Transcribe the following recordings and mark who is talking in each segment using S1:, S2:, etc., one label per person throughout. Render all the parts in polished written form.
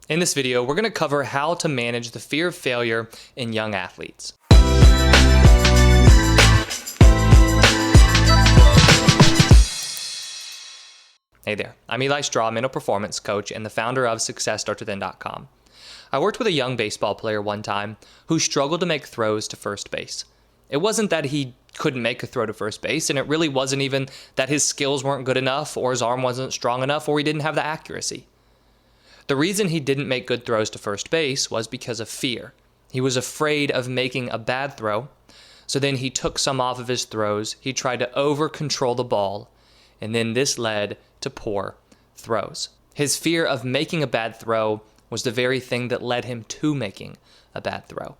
S1: In this video, we're going to cover how to manage the fear of failure in young athletes. Hey there, I'm Eli Straw, mental performance coach and the founder of SuccessStartsWithin.com. I worked with a young baseball player one time who struggled to make throws to first base. It wasn't that he couldn't make a throw to first base, and it really wasn't even that his skills weren't good enough or his arm wasn't strong enough or he didn't have the accuracy. The reason he didn't make good throws to first base was because of fear. He was afraid of making a bad throw, so then he took some off of his throws. He tried to over-control the ball, and then this led to poor throws. His fear of making a bad throw was the very thing that led him to making a bad throw.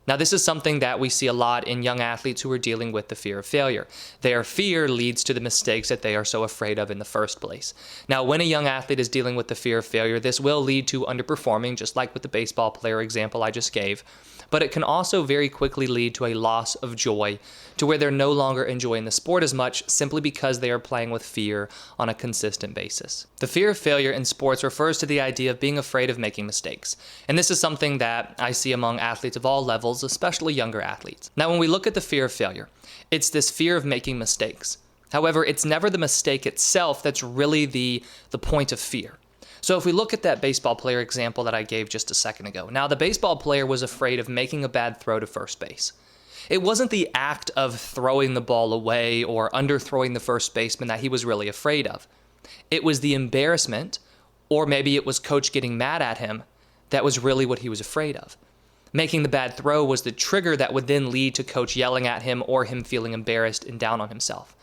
S1: Now, this is something that we see a lot in young athletes who are dealing with the fear of failure. Their fear leads to the mistakes that they are so afraid of in the first place. Now, when a young athlete is dealing with the fear of failure, this will lead to underperforming, just like with the baseball player example I just gave. But it can also very quickly lead to a loss of joy, to where they're no longer enjoying the sport as much simply because they are playing with fear on a consistent basis. The fear of failure in sports refers to the idea of being afraid of making mistakes. And this is something that I see among athletes of all levels, especially younger athletes. Now, when we look at the fear of failure, it's this fear of making mistakes. However, it's never the mistake itself that's really the point of fear. So if we look at that baseball player example that I gave just a second ago, now the baseball player was afraid of making a bad throw to first base. It wasn't the act of throwing the ball away or underthrowing the first baseman that he was really afraid of. It was the embarrassment, or maybe it was coach getting mad at him, that was really what he was afraid of. Making the bad throw was the trigger that would then lead to coach yelling at him or him feeling embarrassed and down on himself.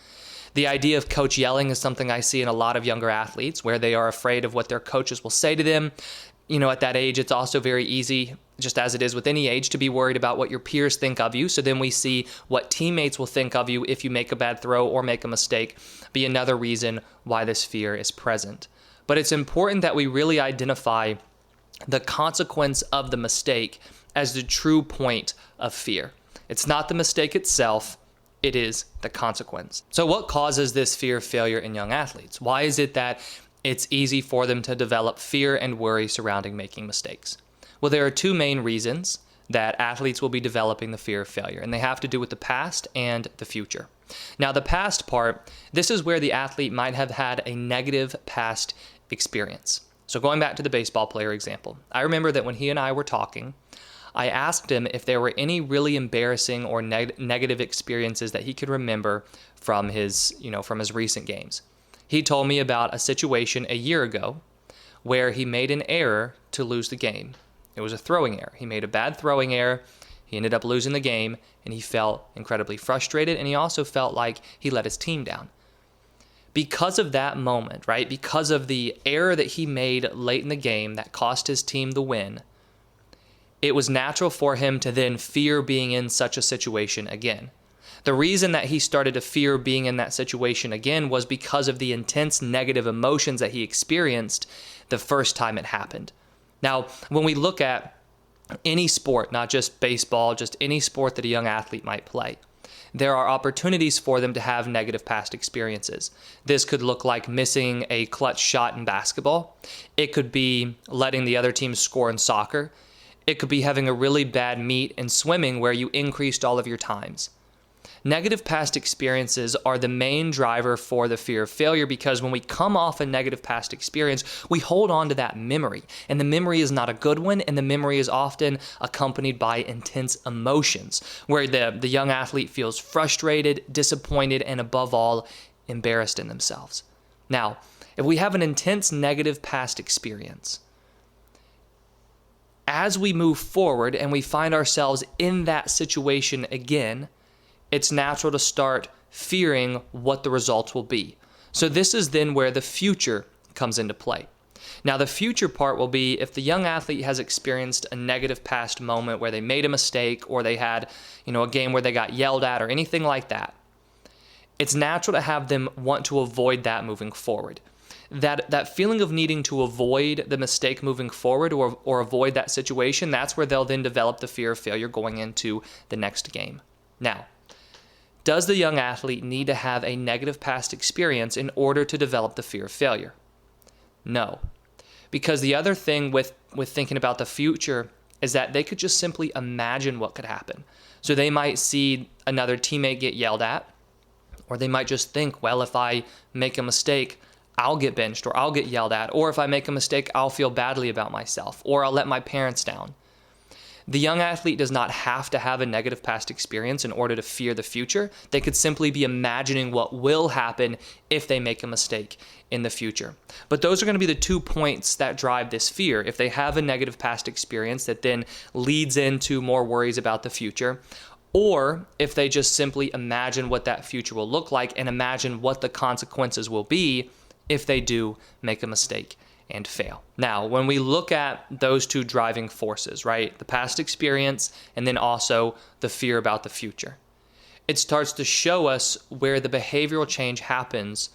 S1: The idea of coach yelling is something I see in a lot of younger athletes where they are afraid of what their coaches will say to them. You know, at that age, it's also very easy, just as it is with any age, to be worried about what your peers think of you. So then we see what teammates will think of you if you make a bad throw or make a mistake be another reason why this fear is present. But it's important that we really identify the consequence of the mistake as the true point of fear. It's not the mistake itself. It is the consequence. So what causes this fear of failure in young athletes? Why is it that it's easy for them to develop fear and worry surrounding making mistakes? Well, there are two main reasons that athletes will be developing the fear of failure, and they have to do with the past and the future. Now, the past part, this is where the athlete might have had a negative past experience. So going back to the baseball player example, I remember that when he and I were talking, I asked him if there were any really embarrassing or negative experiences that he could remember from his recent games. He told me about a situation a year ago where he made an error to lose the game. It was a throwing error. He made a bad throwing error. He ended up losing the game, and he felt incredibly frustrated, and he also felt like he let his team down. Because of that moment, right? Because of the error that he made late in the game that cost his team the win, it was natural for him to then fear being in such a situation again. The reason that he started to fear being in that situation again was because of the intense negative emotions that he experienced the first time it happened. Now, when we look at any sport, not just baseball, just any sport that a young athlete might play, there are opportunities for them to have negative past experiences. This could look like missing a clutch shot in basketball. It could be letting the other team score in soccer. It could be having a really bad meet in swimming where you increased all of your times. Negative past experiences are the main driver for the fear of failure because when we come off a negative past experience, we hold on to that memory. And the memory is not a good one, and the memory is often accompanied by intense emotions where the young athlete feels frustrated, disappointed, and above all, embarrassed in themselves. Now, if we have an intense negative past experience, as we move forward and we find ourselves in that situation again, it's natural to start fearing what the results will be. So this is then where the future comes into play. Now, the future part will be if the young athlete has experienced a negative past moment where they made a mistake or they had, a game where they got yelled at or anything like that. It's natural to have them want to avoid that moving forward. That feeling of needing to avoid the mistake moving forward or avoid that situation, that's where they'll then develop the fear of failure going into the next game. Now, does the young athlete need to have a negative past experience in order to develop the fear of failure? No. Because the other thing with with thinking about the future is that they could just simply imagine what could happen. So they might see another teammate get yelled at, or they might just think, well, if I make a mistake, I'll get benched, or I'll get yelled at, or if I make a mistake, I'll feel badly about myself, or I'll let my parents down. The young athlete does not have to have a negative past experience in order to fear the future. They could simply be imagining what will happen if they make a mistake in the future. But those are going to be the 2 points that drive this fear. If they have a negative past experience that then leads into more worries about the future, or if they just simply imagine what that future will look like and imagine what the consequences will be if they do make a mistake and fail. Now, when we look at those two driving forces, right, the past experience and then also the fear about the future, it starts to show us where the behavioral change happens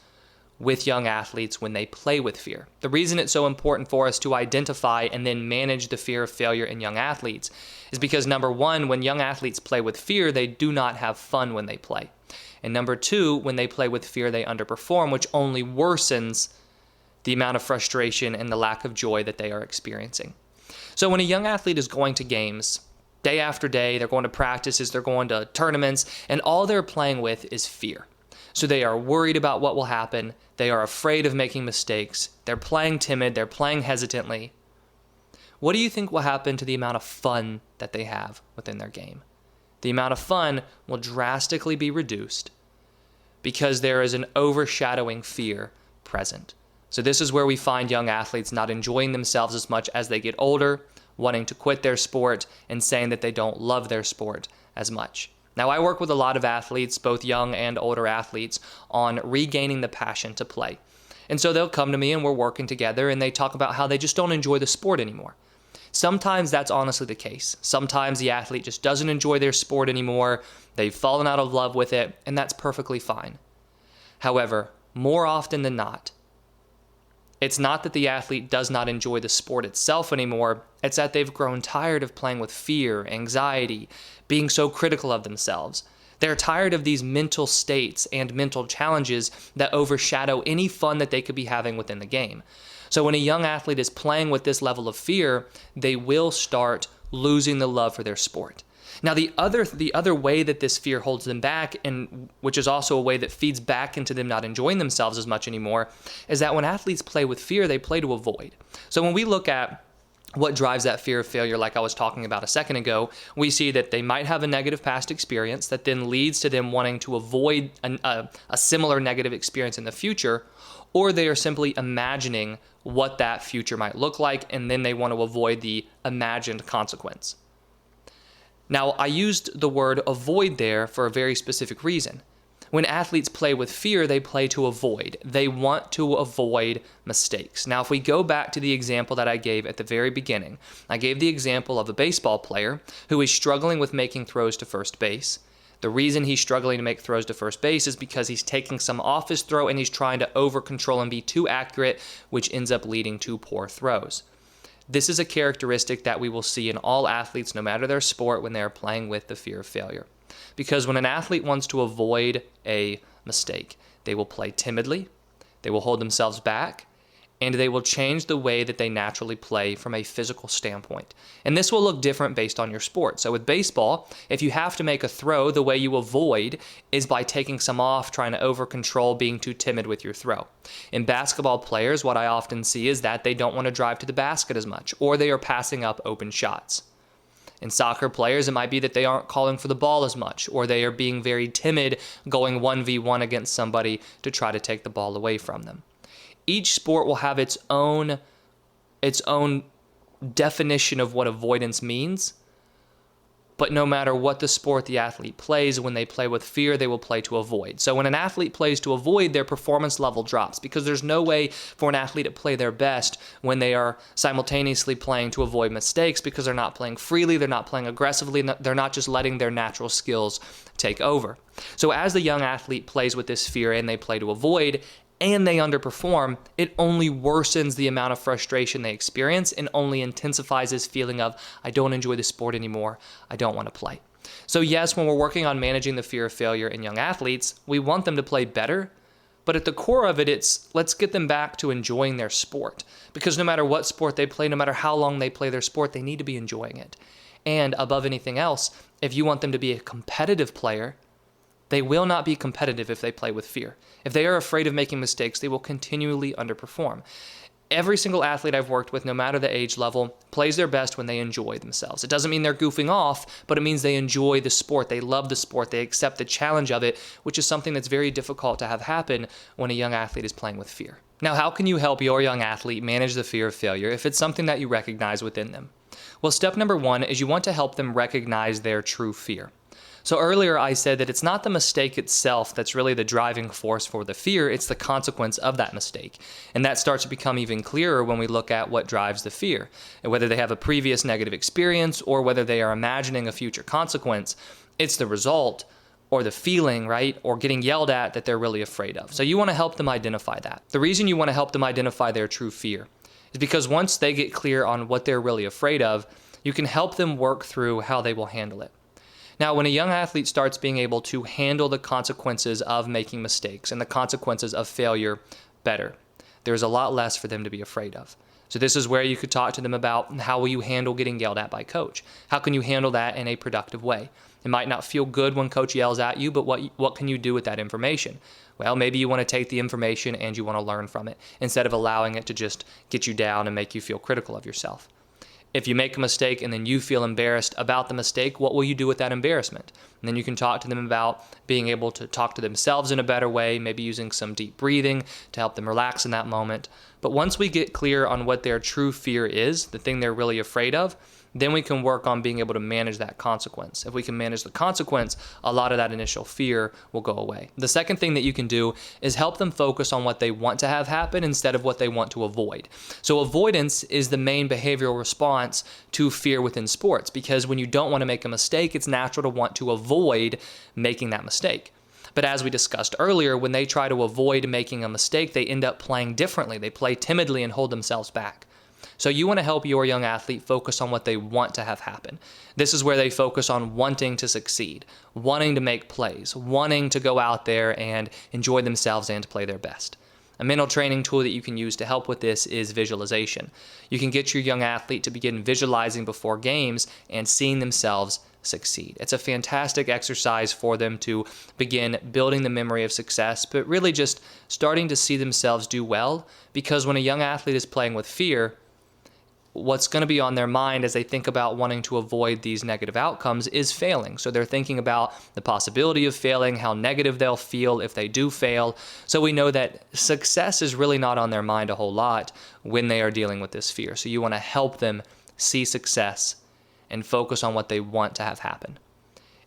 S1: with young athletes when they play with fear. The reason it's so important for us to identify and then manage the fear of failure in young athletes is because, number one, when young athletes play with fear, they do not have fun when they play. And number two, when they play with fear, they underperform, which only worsens the amount of frustration and the lack of joy that they are experiencing. So when a young athlete is going to games day after day, they're going to practices, they're going to tournaments, and all they're playing with is fear. So they are worried about what will happen. They are afraid of making mistakes. They're playing timid. They're playing hesitantly. What do you think will happen to the amount of fun that they have within their game? The amount of fun will drastically be reduced because there is an overshadowing fear present. So this is where we find young athletes not enjoying themselves as much as they get older, wanting to quit their sport, and saying that they don't love their sport as much. Now, I work with a lot of athletes, both young and older athletes, on regaining the passion to play. And so they'll come to me and we're working together and they talk about how they just don't enjoy the sport anymore. Sometimes that's honestly the case. Sometimes the athlete just doesn't enjoy their sport anymore. They've fallen out of love with it, and that's perfectly fine. However, more often than not, it's not that the athlete does not enjoy the sport itself anymore. It's that they've grown tired of playing with fear, anxiety, being so critical of themselves. They're tired of these mental states and mental challenges that overshadow any fun that they could be having within the game. So when a young athlete is playing with this level of fear, they will start losing the love for their sport. Now, the other way that this fear holds them back, and which is also a way that feeds back into them not enjoying themselves as much anymore, is that when athletes play with fear, they play to avoid. So when we look at what drives that fear of failure, like I was talking about a second ago, we see that they might have a negative past experience that then leads to them wanting to avoid a similar negative experience in the future, or they are simply imagining what that future might look like, and then they want to avoid the imagined consequence. Now, I used the word avoid there for a very specific reason. When athletes play with fear, they play to avoid. They want to avoid mistakes. Now, if we go back to the example that I gave at the very beginning, I gave the example of a baseball player who is struggling with making throws to first base. The reason he's struggling to make throws to first base is because he's taking some off his throw and he's trying to over control and be too accurate, which ends up leading to poor throws. This is a characteristic that we will see in all athletes, no matter their sport, when they are playing with the fear of failure. Because when an athlete wants to avoid a mistake, they will play timidly, they will hold themselves back, and they will change the way that they naturally play from a physical standpoint. And this will look different based on your sport. So with baseball, if you have to make a throw, the way you avoid is by taking some off, trying to over control, being too timid with your throw. In basketball players, what I often see is that they don't want to drive to the basket as much, or they are passing up open shots. In soccer players, it might be that they aren't calling for the ball as much, or they are being very timid going 1v1 against somebody to try to take the ball away from them. Each sport will have its own definition of what avoidance means, but no matter what the sport the athlete plays, when they play with fear, they will play to avoid. So when an athlete plays to avoid, their performance level drops because there's no way for an athlete to play their best when they are simultaneously playing to avoid mistakes because they're not playing freely, they're not playing aggressively, they're not just letting their natural skills take over. So as the young athlete plays with this fear and they play to avoid, and they underperform, it only worsens the amount of frustration they experience and only intensifies this feeling of, I don't enjoy the sport anymore, I don't want to play. So yes, when we're working on managing the fear of failure in young athletes, we want them to play better, But at the core of it, it's let's get them back to enjoying their sport. Because no matter what sport they play, no matter how long they play their sport, they need to be enjoying it. And above anything else, if you want them to be a competitive player, they will not be competitive if they play with fear. If they are afraid of making mistakes, they will continually underperform. Every single athlete I've worked with, no matter the age level, plays their best when they enjoy themselves. It doesn't mean they're goofing off, but it means they enjoy the sport. They love the sport. They accept the challenge of it, which is something that's very difficult to have happen when a young athlete is playing with fear. Now, how can you help your young athlete manage the fear of failure if it's something that you recognize within them? Well, step number one is you want to help them recognize their true fear. So earlier I said that it's not the mistake itself that's really the driving force for the fear, it's the consequence of that mistake. And that starts to become even clearer when we look at what drives the fear. And whether they have a previous negative experience or whether they are imagining a future consequence, it's the result or the feeling, right, or getting yelled at that they're really afraid of. So you want to help them identify that. The reason you want to help them identify their true fear is because once they get clear on what they're really afraid of, you can help them work through how they will handle it. Now, when a young athlete starts being able to handle the consequences of making mistakes and the consequences of failure better, there's a lot less for them to be afraid of. So this is where you could talk to them about how will you handle getting yelled at by coach? How can you handle that in a productive way? It might not feel good when coach yells at you, but what can you do with that information? Well, maybe you want to take the information and you want to learn from it instead of allowing it to just get you down and make you feel critical of yourself. If you make a mistake and then you feel embarrassed about the mistake, what will you do with that embarrassment? And then you can talk to them about being able to talk to themselves in a better way, maybe using some deep breathing to help them relax in that moment. But once we get clear on what their true fear is, the thing they're really afraid of, then we can work on being able to manage that consequence. If we can manage the consequence, a lot of that initial fear will go away. The second thing that you can do is help them focus on what they want to have happen instead of what they want to avoid. So avoidance is the main behavioral response to fear within sports, because when you don't want to make a mistake, it's natural to want to avoid making that mistake. But as we discussed earlier, when they try to avoid making a mistake, they end up playing differently. They play timidly and hold themselves back. So you want to help your young athlete focus on what they want to have happen. This is where they focus on wanting to succeed, wanting to make plays, wanting to go out there and enjoy themselves and to play their best. A mental training tool that you can use to help with this is visualization. You can get your young athlete to begin visualizing before games and seeing themselves succeed. It's a fantastic exercise for them to begin building the memory of success, but really just starting to see themselves do well, because when a young athlete is playing with fear, what's going to be on their mind as they think about wanting to avoid these negative outcomes is failing. So they're thinking about the possibility of failing, how negative they'll feel if they do fail. So we know that success is really not on their mind a whole lot when they are dealing with this fear. So you want to help them see success and focus on what they want to have happen.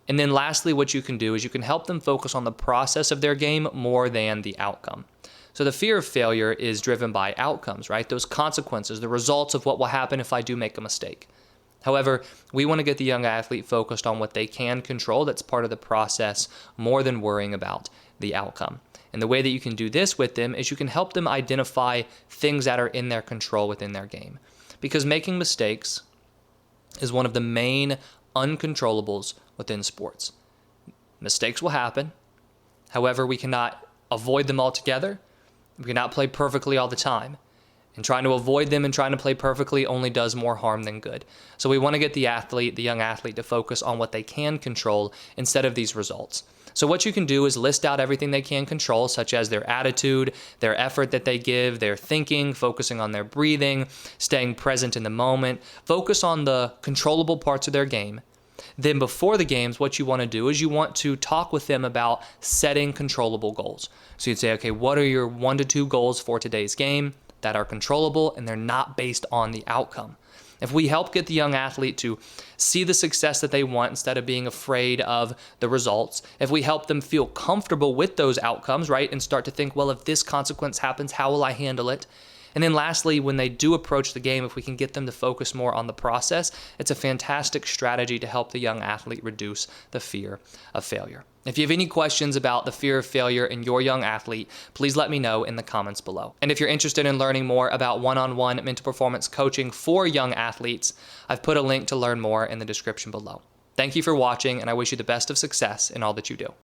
S1: And then lastly, what you can do is you can help them focus on the process of their game more than the outcome. So the fear of failure is driven by outcomes, right? Those consequences, the results of what will happen if I do make a mistake. However, we want to get the young athlete focused on what they can control. That's part of the process more than worrying about the outcome. And the way that you can do this with them is you can help them identify things that are in their control within their game. Because making mistakes is one of the main uncontrollables within sports. Mistakes will happen. However, we cannot avoid them altogether. We cannot play perfectly all the time. And trying to avoid them and trying to play perfectly only does more harm than good. So we want to get the young athlete, to focus on what they can control instead of these results. So what you can do is list out everything they can control, such as their attitude, their effort that they give, their thinking, focusing on their breathing, staying present in the moment. Focus on the controllable parts of their game. Then before the games, what you want to do is you want to talk with them about setting controllable goals. So you'd say, okay, what are your 1 to 2 goals for today's game that are controllable and they're not based on the outcome? If we help get the young athlete to see the success that they want instead of being afraid of the results, if we help them feel comfortable with those outcomes, right, and start to think, well, if this consequence happens, how will I handle it? And then lastly, when they do approach the game, if we can get them to focus more on the process, it's a fantastic strategy to help the young athlete reduce the fear of failure. If you have any questions about the fear of failure in your young athlete, please let me know in the comments below. And if you're interested in learning more about one-on-one mental performance coaching for young athletes, I've put a link to learn more in the description below. Thank you for watching, and I wish you the best of success in all that you do.